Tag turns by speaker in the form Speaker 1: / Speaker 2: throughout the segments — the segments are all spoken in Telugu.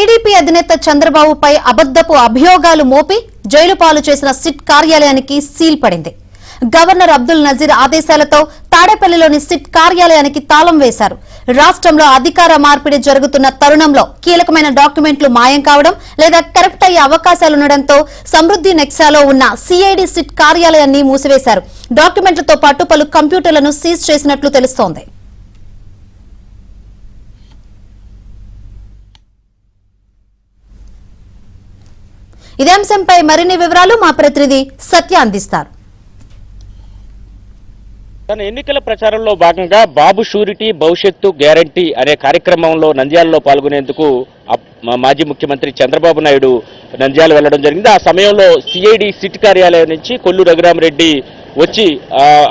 Speaker 1: టీడీపీ అధినేత చంద్రబాబుపై అబద్దపు అభియోగాలు మోపి జైలు పాలు చేసిన సిట్ కార్యాలయానికి సీల్ పడింది. గవర్నర్ అబ్దుల్ నజీర్ ఆదేశాలతో తాడేపల్లిలోని సిట్ కార్యాలయానికి తాళం వేశారు. రాష్ట్రంలో అధికార మార్పిడి జరుగుతున్న తరుణంలో కీలకమైన డాక్యుమెంట్లు మాయం కావడం లేదా కరెక్ట్ అయ్యే అవకాశాలుండడంతో సమృద్ధి నెక్సాలో ఉన్న సిఐడి సిట్ కార్యాలయాన్ని మూసివేశారు. డాక్యుమెంట్లతో పాటు పలు కంప్యూటర్లను సీజ్ చేసినట్లు తెలుస్తోంది. ఇదే అంశంపై మరిన్ని వివరాలు మా ప్రతినిధి సత్య అందిస్తారు.
Speaker 2: తన ఎన్నికల ప్రచారంలో భాగంగా బాబు షూరిటీ భవిష్యత్తు గ్యారంటీ అనే కార్యక్రమంలో నంద్యాలలో పాల్గొనేందుకు మాజీ ముఖ్యమంత్రి చంద్రబాబు నాయుడు నంద్యాల వెళ్లడం జరిగింది. ఆ సమయంలో సిఐడి సిట్ కార్యాలయం నుంచి కొల్లు రఘురామరెడ్డి వచ్చి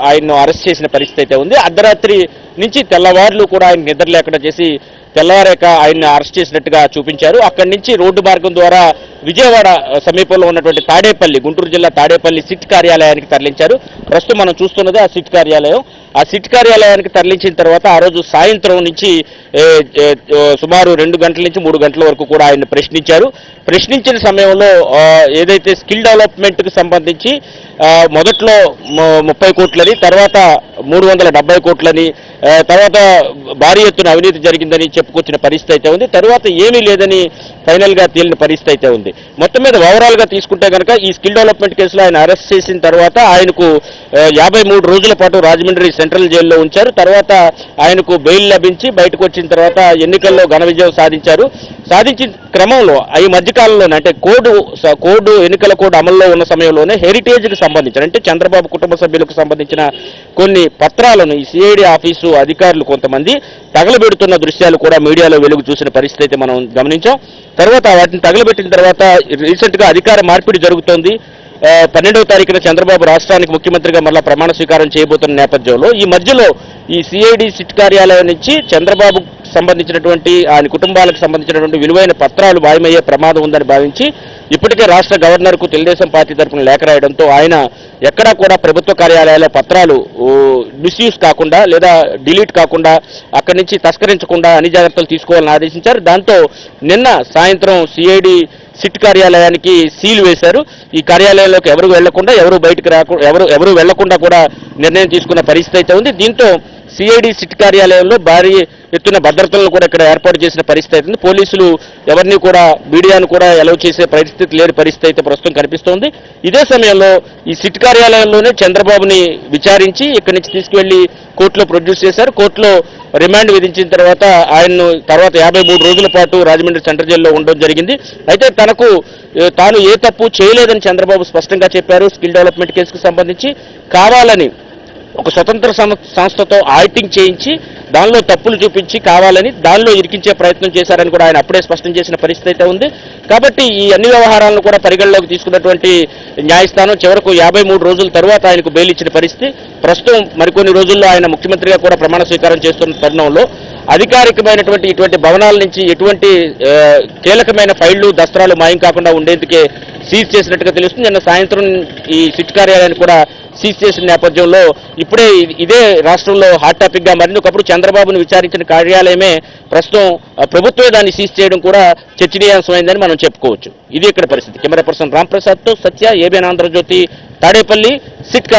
Speaker 2: ఆయన్ను అరెస్ట్ చేసిన పరిస్థితి అయితే ఉంది. అర్ధరాత్రి నుంచి తెల్లవారులు కూడా ఆయన నిద్ర లేకుండా చేసి తెల్లవారేక ఆయన్ని అరెస్ట్ చేసినట్టుగా చూపించారు. అక్కడి నుంచి రోడ్డు మార్గం ద్వారా విజయవాడ సమీపంలో ఉన్నటువంటి తాడేపల్లి, గుంటూరు జిల్లా తాడేపల్లి సిట్ కార్యాలయానికి తరలించారు. ప్రస్తుతం మనం చూస్తున్నది ఆ సిట్ కార్యాలయం. ఆ సిట్ కార్యాలయానికి తరలించిన తర్వాత ఆ రోజు సాయంత్రం నుంచి సుమారు 2 గంటల నుంచి 3 గంటల వరకు కూడా ఆయన ప్రశ్నించారు. ప్రశ్నించిన సమయంలో ఏదైతే స్కిల్ డెవలప్మెంట్కి సంబంధించి మొదట్లో 30 కోట్లని, తర్వాత 370 కోట్లని, తర్వాత భారీ ఎత్తున అవినీతి జరిగిందని చెప్పుకొచ్చిన పరిస్థితి అయితే ఉంది. తర్వాత ఏమీ లేదని ఫైనల్ గా తేలిన పరిస్థితి అయితే ఉంది. మొత్తం మీద ఓవరాల్ గా తీసుకుంటే కనుక ఈ స్కిల్ డెవలప్మెంట్ కేసులో ఆయన అరెస్ట్ చేసిన తర్వాత ఆయనకు 53 రోజుల పాటు రాజమండ్రి సెంట్రల్ జైల్లో ఉంచారు. తర్వాత ఆయనకు బెయిల్ లభించి బయటకు వచ్చిన తర్వాత ఎన్నికల్లో ఘన విజయం సాధించారు. సాధించిన క్రమంలో ఈ మధ్యకాలంలోనే అంటే ఎన్నికల కోడ్ అమల్లో ఉన్న సమయంలోనే హెరిటేజ్కి సంబంధించిన అంటే చంద్రబాబు కుటుంబ సభ్యులకు సంబంధించిన కొన్ని పత్రాలను ఈ సిఐడి ఆఫీసు అధికారులు కొంతమంది తగలబెడుతున్న దృశ్యాలు కూడా మీడియాలో వెలుగు చూసిన పరిస్థితి అయితే మనం గమనించాం. తర్వాత వాటిని తగలబెట్టిన తర్వాత రీసెంట్ గా అధికార మార్పిడి జరుగుతోంది. 12వ తారీఖున చంద్రబాబు రాష్ట్రానికి ముఖ్యమంత్రిగా మళ్ళా ప్రమాణ స్వీకారం చేయబోతున్న నేపథ్యంలో ఈ మధ్యలో ఈ సిఐడి సిట్ కార్యాలయం నుంచి చంద్రబాబు సంబంధించినటువంటి ఆయన కుటుంబాలకు సంబంధించినటువంటి విలువైన పత్రాలు మాయమయ్యే ప్రమాదం ఉందని భావించి ఇప్పటికే రాష్ట్ర గవర్నర్కు తెలుగుదేశం పార్టీ తరఫున లేఖ రాయడంతో ఆయన ఎక్కడా కూడా ప్రభుత్వ కార్యాలయాల పత్రాలు మిస్యూజ్ కాకుండా లేదా డిలీట్ కాకుండా అక్కడి నుంచి తస్కరించకుండా అన్ని జాగ్రత్తలు తీసుకోవాలని ఆదేశించారు. దాంతో నిన్న సాయంత్రం సిఐడి సిట్ కార్యాలయానికి సీల్ వేశారు. ఈ కార్యాలయంలోకి ఎవరు వెళ్లకుండా, ఎవరు వెళ్లకుండా కూడా నిర్ణయం తీసుకున్న పరిస్థితి అయితే ఉంది. దీంతో సిఐడి సిట్ కార్యాలయంలో భారీ ఎత్తున భద్రతలను కూడా ఇక్కడ ఏర్పాటు చేసిన పరిస్థితి అవుతుంది. పోలీసులు ఎవరిని కూడా మీడియాను కూడా అలౌ చేసే పరిస్థితి లేని పరిస్థితి అయితే ప్రస్తుతం కనిపిస్తోంది. ఇదే సమయంలో ఈ సిట్ కార్యాలయంలోనే చంద్రబాబుని విచారించి ఇక్కడి నుంచి తీసుకువెళ్లి కోర్టులో ప్రొడ్యూస్ చేశారు. కోర్టులో రిమాండ్ విధించిన తర్వాత ఆయన్ను తర్వాత 53 రోజుల పాటు రాజమండ్రి సెంట్రల్ జైల్లో ఉండడం జరిగింది. అయితే తాను ఏ తప్పు చేయలేదని చంద్రబాబు స్పష్టంగా చెప్పారు. స్కిల్ డెవలప్మెంట్ కేసుకు సంబంధించి కావాలని ఒక స్వతంత్ర సంస్థతో ఆడిటింగ్ చేయించి దానిలో తప్పులు చూపించి కావాలని దానిలో ఇరికించే ప్రయత్నం చేశారని కూడా ఆయన అప్పుడే స్పష్టం చేసిన పరిస్థితి అయితే ఉంది. కాబట్టి ఈ అన్ని వ్యవహారాలను కూడా పరిగణలోకి తీసుకున్నటువంటి న్యాయస్థానం చివరకు 53 రోజుల తర్వాత ఆయనకు బెయిల్ ఇచ్చిన పరిస్థితి. ప్రస్తుతం మరికొన్ని రోజుల్లో ఆయన ముఖ్యమంత్రిగా కూడా ప్రమాణ స్వీకారం చేస్తున్న తరుణంలో అధికారికమైనటువంటి ఇటువంటి భవనాల నుంచి ఎటువంటి కీలకమైన ఫైళ్లు దస్త్రాలు మాయం కాకుండా ఉండేందుకే సీజ్ చేసినట్టుగా తెలుస్తుంది. నిన్న సాయంత్రం ఈ సిట్ కార్యాలయాన్ని కూడా సీజ్ చేసిన నేపథ్యంలో ఇప్పుడే ఇదే రాష్ట్రంలో హాట్ టాపిక్ గా మారింది. ఒకప్పుడు చంద్రబాబును విచారించిన కార్యాలయమే ప్రస్తుతం ప్రభుత్వమే దాన్ని సీజ్ చేయడం కూడా చర్చనీయాంశమైందని మనం చెప్పుకోవచ్చు. ఇది ఇక్కడ పరిస్థితి. కెమెరా పర్సన్ రాంప్రసాద్ తో సత్య, ఏబిఎన్ ఆంధ్రజ్యోతి, తాడేపల్లి సిట్